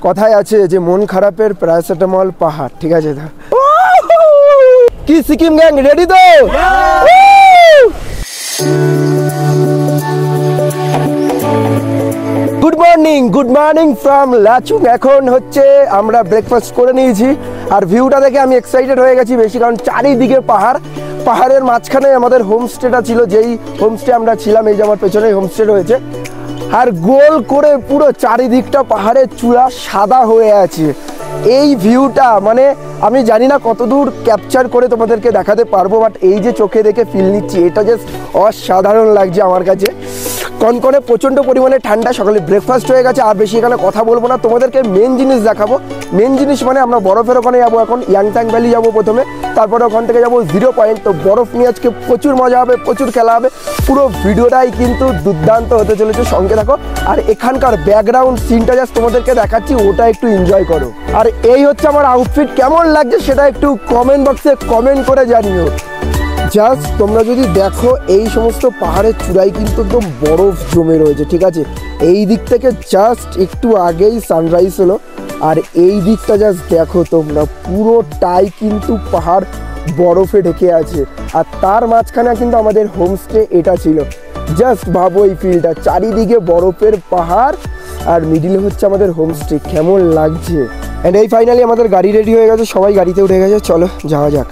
কথায় আছে যে মন খারাপের প্যারাসিটামল পাহাড়, ঠিক আছে? কি সিকিম গ্যাং রেডি তো? Good morning from Lachung. এখন হচ্ছে আমরা ব্রেকফাস্ট করে নিয়েছি আর ভিউটা দেখে আমি এক্সাইটেড হয়ে গেছি বেশি, কারণ চারিদিকে পাহাড়, পাহাড়ের মাঝখানে আমাদের হোমস্টেটা ছিল, যেই হোমস্টে আমরা ছিলাম এই যে আমার পেছনে হোমস্টে রয়েছে, আর গোল করে পুরো চারিদিকটা পাহাড়ের চূড়া সাদা হয়ে আছে। এই ভিউটা মানে আমি জানি না কতদূর ক্যাপচার করে তোমাদেরকে দেখাতে পারবো, বাট এই যে চোখে দেখে ফিল নিচ্ছি এটা জাস্ট অসাধারণ লাগছে আমার কাছে। কনকনে প্রচণ্ড পরিমাণে ঠান্ডা, সকালে ব্রেকফাস্ট হয়ে গেছে, আর বেশি এখানে কথা বলবো না, তোমাদেরকে মেন জিনিস দেখাবো। মেন জিনিস মানে আমরা বরফের ওখানে যাবো, এখন ইয়াংথাং ভ্যালি যাবো প্রথমে, তারপরে ওখান থেকে যাবো 0 পয়েন্ট। তো বরফ নিয়ে আজকে প্রচুর মজা হবে, প্রচুর খেলা হবে, পুরো ভিডিওটাই কিন্তু দুর্দান্ত হতে চলেছে, সঙ্গে থাকো। আর এখানকার ব্যাকগ্রাউন্ড সিনটা জাস্ট তোমাদেরকে দেখাচ্ছি, ওটা একটু এনজয় করো। আর এই হচ্ছে আমার আউটফিট, কেমন লাগছে সেটা একটু কমেন্ট বক্সে কমেন্ট করে জানিও। জাস্ট তোমরা যদি দেখো এই সমস্ত পাহাড়ের চূড়ায় কিন্তু একদম বরফ জমে রয়েছে, ঠিক আছে? এই দিক থেকে জাস্ট একটু আগেই সানরাইজ হলো, আর এই দিকটা জাস্ট দেখো তোমরা, পুরোটাই কিন্তু পাহাড় বরফে ঢেকে আছে, আর তার মাঝখানে কিন্তু আমাদের হোমস্টে এটা ছিল। জাস্ট ভাবো এই ফিলটা, চারিদিকে বরফের পাহাড় আর মিডিলে হচ্ছে আমাদের হোমস্টে, কেমন লাগছে? অ্যান্ড এই ফাইনালি আমাদের গাড়ি রেডি হয়ে গেছে, সবাই গাড়িতে উঠে গেছে, চলো যাওয়া যাক।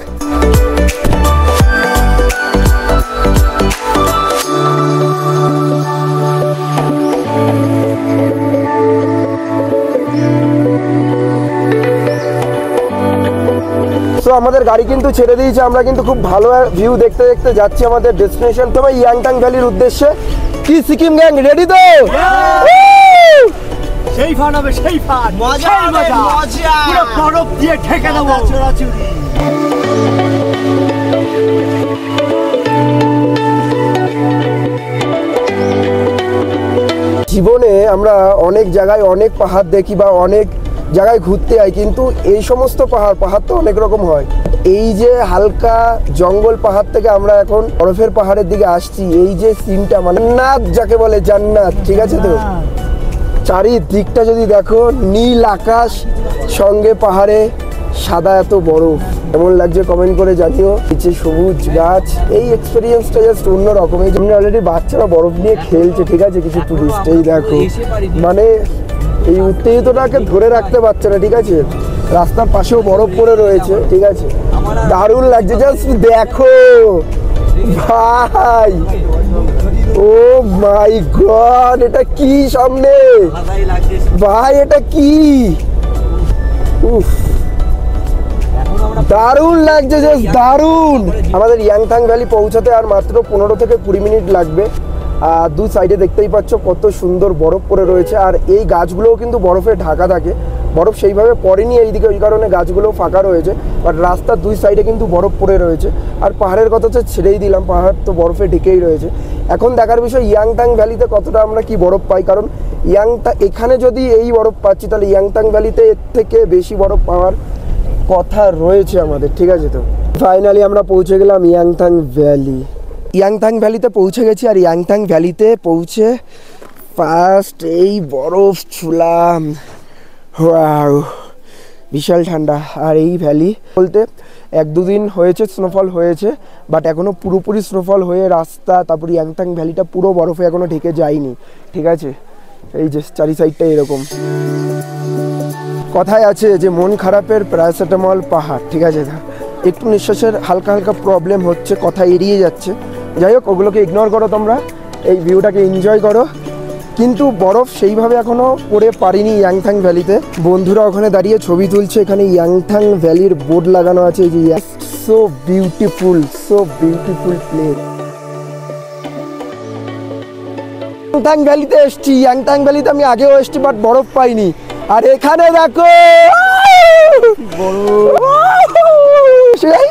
তো আমাদের গাড়ি কিন্তু ছেড়ে দিয়েছে, আমরা কিন্তু খুব ভালো ভিউ দেখতে দেখতে যাচ্ছি আমাদের ডেস্টিনেশন, তবে ইয়াংথাং ভ্যালির উদ্দেশ্যে। কি সিকিম গ্যাং রেডি তো? সেই ফান হবে, সেই ফান, মজা মজা, পুরো বরফ দিয়ে ঢেকে দেবো। জীবনে আমরা অনেক জায়গায় অনেক পাহাড় দেখি বা অনেক জায়গায় ঘুরতে যাই, কিন্তু এই সমস্ত পাহাড় তো অনেক রকম হয়। এই যে হালকা জঙ্গল পাহাড় থেকে আমরা এখন বরফের পাহাড়ের দিকে আসছি, এই যে সিনটা মানে জান্নাত যাকে বলে, জান্নাত, ঠিক আছে? তো চারিদিকটা যদি দেখো, নীল আকাশ সঙ্গে পাহাড়ে সাদা এত বরফ, কেমন লাগছে কমেন্ট করে জানিও। নিচে সবুজ গাছ, এই এক্সপিরিয়েন্সটা জাস্ট অন্যরকম। এই জন্য অলরেডি বাচ্চারা বরফ নিয়ে খেলছে, ঠিক আছে? কিছু টুরিস্ট, এই দেখো মানে এই উত্তেজিতটাকে ধরে রাখতে পারছে না, ঠিক আছে? রাস্তার পাশেও বরফ পড়ে রয়েছে, ঠিক আছে? দারুণ লাগছে, জাস্ট দেখো ভাই, ও মাই গড, এটা কি সামনে ভাই, এটা কি? উফ, দারুণ লাগছে, জাস্ট দারুণ। আমাদের ইয়াংথাং ভ্যালি পৌঁছাতে আর মাত্র 15 থেকে 20 মিনিট লাগবে। আর দু সাইডে দেখতেই পাচ্ছ কত সুন্দর বরফ পড়ে রয়েছে, আর এই গাছগুলোও কিন্তু বরফে ঢাকা থাকে, বরফ সেইভাবে পড়েনি এইদিকে, ওই কারণে গাছগুলো ফাঁকা রয়েছে, বাট রাস্তার দুই সাইডে কিন্তু বরফ পড়ে রয়েছে। আর পাহাড়ের কথা তো ছেড়েই দিলাম, পাহাড় তো বরফে ঢেকেই রয়েছে। এখন দেখার বিষয় ইয়াংথাং ভ্যালিতে কতটা আমরা কি বরফ পাই, কারণ এখানে যদি এই বরফ পাচ্ছি, তাহলে ইয়াংথাং ভ্যালিতে এর থেকে বেশি বরফ পাওয়ার কথা রয়েছে আমাদের, ঠিক আছে? তো ফাইনালি আমরা পৌঁছে গেলাম ইয়াংথাং ভ্যালি। ইয়াংথাং ভ্যালিতে পৌঁছে গেছি, আর ইয়াংথাং ভ্যালিতে পৌঁছে ফার্স্ট এই বরফ ছুলাম, ওয়াও বিশাল ঠান্ডা। আর এই ভ্যালি বলতে 1-2 দিন হয়েছে স্নোফল হয়েছে, বাট এখনও পুরোপুরি স্নোফল হয়ে রাস্তা, তারপর ইয়াংথাং ভ্যালিটা পুরো বরফে এখনও ঢেকে যায়নি, ঠিক আছে? এই যে চারি সাইডটা এরকম। কথায় আছে যে মন খারাপের প্যারাসিটামল পাহাড়, ঠিক আছে? একটু নিঃশ্বাসের হালকা হালকা প্রবলেম হচ্ছে, কথা এড়িয়ে যাচ্ছে, যাই হোক ওগুলোকে ইগনোর করো, তোমরা এই ভিউটাকে এনজয় করো। কিন্তু বরফ সেইভাবে এখনও পড়ে পারিনি ইয়াংথাং ভ্যালিতে। বন্ধুরা ওখানে দাঁড়িয়ে ছবি তুলছে, এখানে ইয়াংথাং ভ্যালির বোর্ড লাগানো আছে, এই যে সো বিউটিফুল প্লেস। ইয়াংথাং ভ্যালিতে এসছি, ইয়াংথাং ভ্যালিতে আমি আগেও এসছি, বাট বরফ পাইনি। আর এখানে দেখো সেই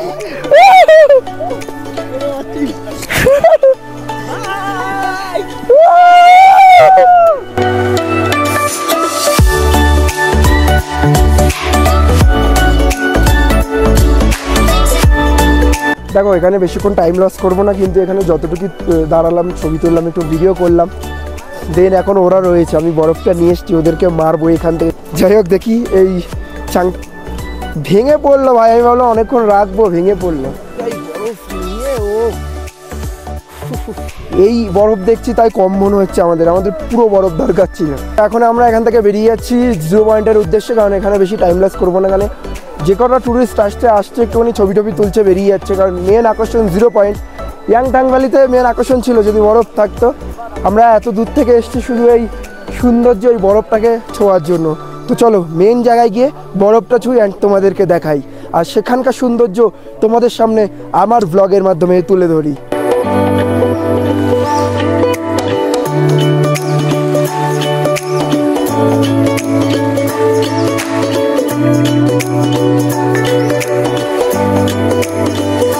দেখো এখানে বেশিক্ষণ টাইম লস করবো না, কিন্তু এখানে যতটুকু দাঁড়ালাম, ছবি তুললাম, একটু ভিডিও করলাম, দেন এখন ওরা রয়েছে, আমি বরফটা নিয়ে এসেছি, ওদেরকে মারবো এখান থেকে। যাই হোক দেখি এই ভেঙে পড়লো ভাই, আমি ভাবলাম অনেকক্ষণ রাখবো, ভেঙে পড়লো। এই বরফ দেখছি তাই কম মনে হচ্ছে আমাদের পুরো বরফ দরকার ছিল। এখন আমরা এখান থেকে বেরিয়ে যাচ্ছি জিরো পয়েন্টের উদ্দেশ্যে, কারণ এখানে বেশি টাইম লস করবো না। এখানে যে কটা টুরিস্ট আসছে একটুখানি ছবি টবি তুলছে, বেরিয়ে যাচ্ছে, কারণ মেন আকর্ষণ জিরো পয়েন্ট। ইয়াংথাং ভ্যালিতে মেন আকর্ষণ ছিল যদি বরফ থাকতো। আমরা এত দূর থেকে এসেছি শুধু এই সৌন্দর্য, এই বরফটাকে ছোঁয়ার জন্য। তো চলো মেন জায়গায় গিয়ে বরফটা ছুঁই অ্যান্ড তোমাদেরকে দেখাই, আর সেখানকার সৌন্দর্য তোমাদের সামনে আমার ব্লগের মাধ্যমে তুলে ধরি।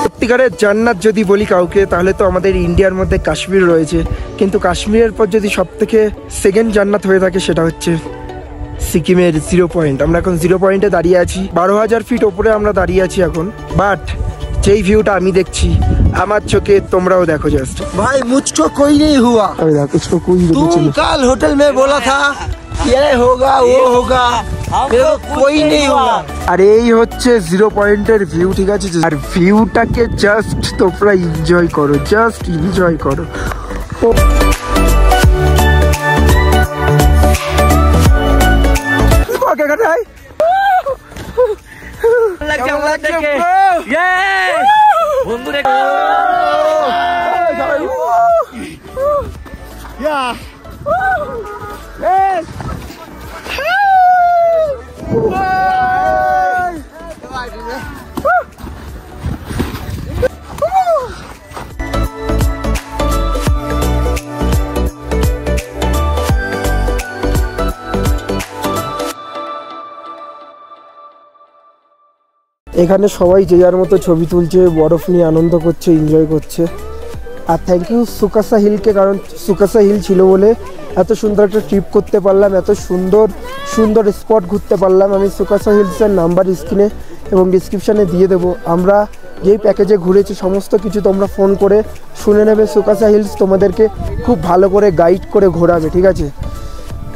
সত্যিকারের জান্নাত যদি বলি কাউকে, তাহলে তো আমাদের ইন্ডিয়ার মধ্যে কাশ্মীর রয়েছে, কিন্তু কাশ্মীরের পর যদি সব থেকে সেকেন্ড জান্নাত হয়ে থাকে সেটা হচ্ছে সিকিমের জিরো পয়েন্ট। আমরা এখন জিরো পয়েন্টে দাঁড়িয়ে আছি, 12,000 ফিট ওপরে আমরা দাঁড়িয়ে আছি এখন। বাট যেই ভিউটা আমি দেখছি আমার চোখে, তোমরাও দেখো জাস্ট। भाई मुझको कोई नहीं हुआ, तुम कल होटल में बोला था ये होगा वो होगा, मेरे को कोई नहीं हुआ। আর এই হচ্ছে জিরো পয়েন্টের ভিউ, ঠিক আছে? আর ভিউটাকে জাস্ট তোমরা এনজয় করো, জাস্ট এনজয় করো। এখানে সবাই যে যার মতো ছবি তুলছে, বরফ নিয়ে আনন্দ করছে, এনজয় করছে। আর থ্যাংক ইউ সুকাসা হিলকে, কারণ সুকাসা হিল ছিল বলে এত সুন্দর একটা ট্রিপ করতে পারলাম, এত সুন্দর সুন্দর স্পট ঘুরতে পারলাম। আমি সুকাসা হিলসের নাম্বার স্ক্রিনে এবং ডিসক্রিপশানে দিয়ে দেবো। আমরা যেই প্যাকেজে ঘুরেছি সমস্ত কিছু তোমরা ফোন করে শুনে নেবে। সুকাসা হিলস তোমাদেরকে খুব ভালো করে গাইড করে ঘোরাবে, ঠিক আছে?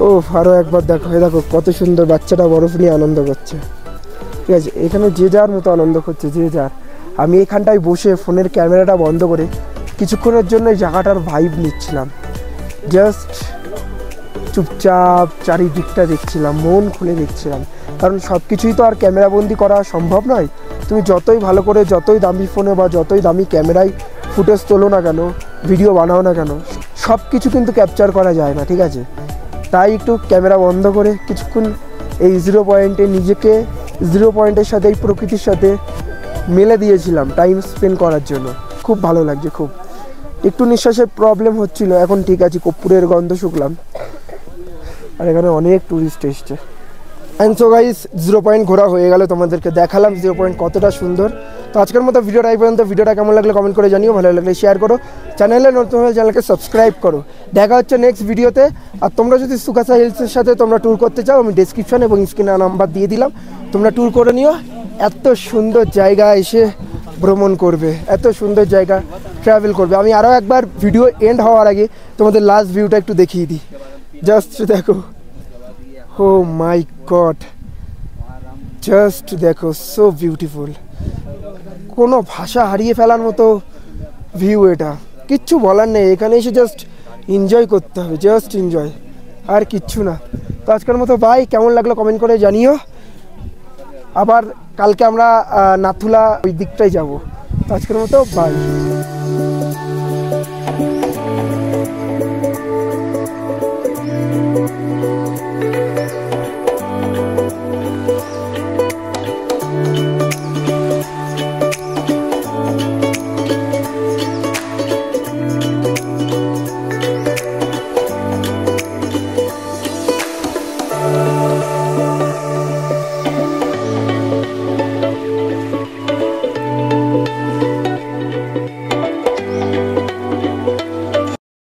ও আরও একবার দেখো, দেখো কত সুন্দর বাচ্চাটা বরফ নিয়ে আনন্দ করছে, ঠিক আছে? এখানে যে যার মতো আনন্দ করছে, যে যার। আমি এখানটায় বসে ফোনের ক্যামেরাটা বন্ধ করে কিছুক্ষণের জন্য এই জায়গাটার ভাইব নিচ্ছিলাম, জাস্ট চুপচাপ চারিদিকটা দেখছিলাম, মন খুলে দেখছিলাম। কারণ সব কিছুই তো আর ক্যামেরাবন্দি করা সম্ভব নয়। তুমি যতই ভালো করে, যতই দামি ফোনে বা যতই দামি ক্যামেরায় ফুটেজ তোলো না কেন, ভিডিও বানাও না কেন, সব কিছু কিন্তু ক্যাপচার করা যায় না, ঠিক আছে? তাই একটু ক্যামেরা বন্ধ করে কিছুক্ষণ এই জিরো পয়েন্টে নিজেকে জিরো পয়েন্টের সাথে, এই প্রকৃতির সাথে মেলে দিয়েছিলাম টাইম স্পেন্ড করার জন্য। খুব ভালো লাগছে, খুব। একটু নিঃশ্বাসের প্রবলেম হচ্ছিল, এখন ঠিক আছে, কর্পূরের গন্ধ শুকলাম। আর এখানে অনেক টুরিস্ট এসছে। And so guys, zero point ঘোরা হয়ে গেল, তোমাদেরকে দেখালাম জিরো পয়েন্ট কতটা সুন্দর। তো আজকের মতো ভিডিওটা এই পর্যন্ত। ভিডিওটা কেমন লাগলে কমেন্ট করে জানিও, ভালো লাগলে শেয়ার করো, চ্যানেলে নতুন হলে চ্যানেলকে সাবস্ক্রাইব করো। দেখা হচ্ছে নেক্সট ভিডিওতে। আর তোমরা যদি সুকাসা হিলসের সাথে তোমরা ট্যুর করতে চাও, আমি ডেসক্রিপশন এবং স্ক্রিনে নাম্বার দিয়ে দিলাম, তোমরা ট্যুর করে নিও। এত সুন্দর জায়গা এসে ভ্রমণ করবে, এত সুন্দর জায়গা ট্রাভেল করবে। আমি আরও একবার ভিডিও এন্ড হওয়ার আগে তোমাদের লাস্ট ভিউটা একটু দেখিয়ে দিই, জাস্ট দেখো। ও মাই গড, জাস্ট দেখো, সো বিউটিফুল। কোনো ভাষা হারিয়ে ফেলার মতো ভিউ এটা, কিচ্ছু বলার নেই। এখানে এসে জাস্ট এনজয় করতে হবে, জাস্ট এনজয়, আর কিচ্ছু না। তো আজকের মতো বাই। কেমন লাগলো কমেন্ট করে জানিও। আবার কালকে আমরা নাথুলা ওই দিকটাই যাব। তো আজকের মতো বাই।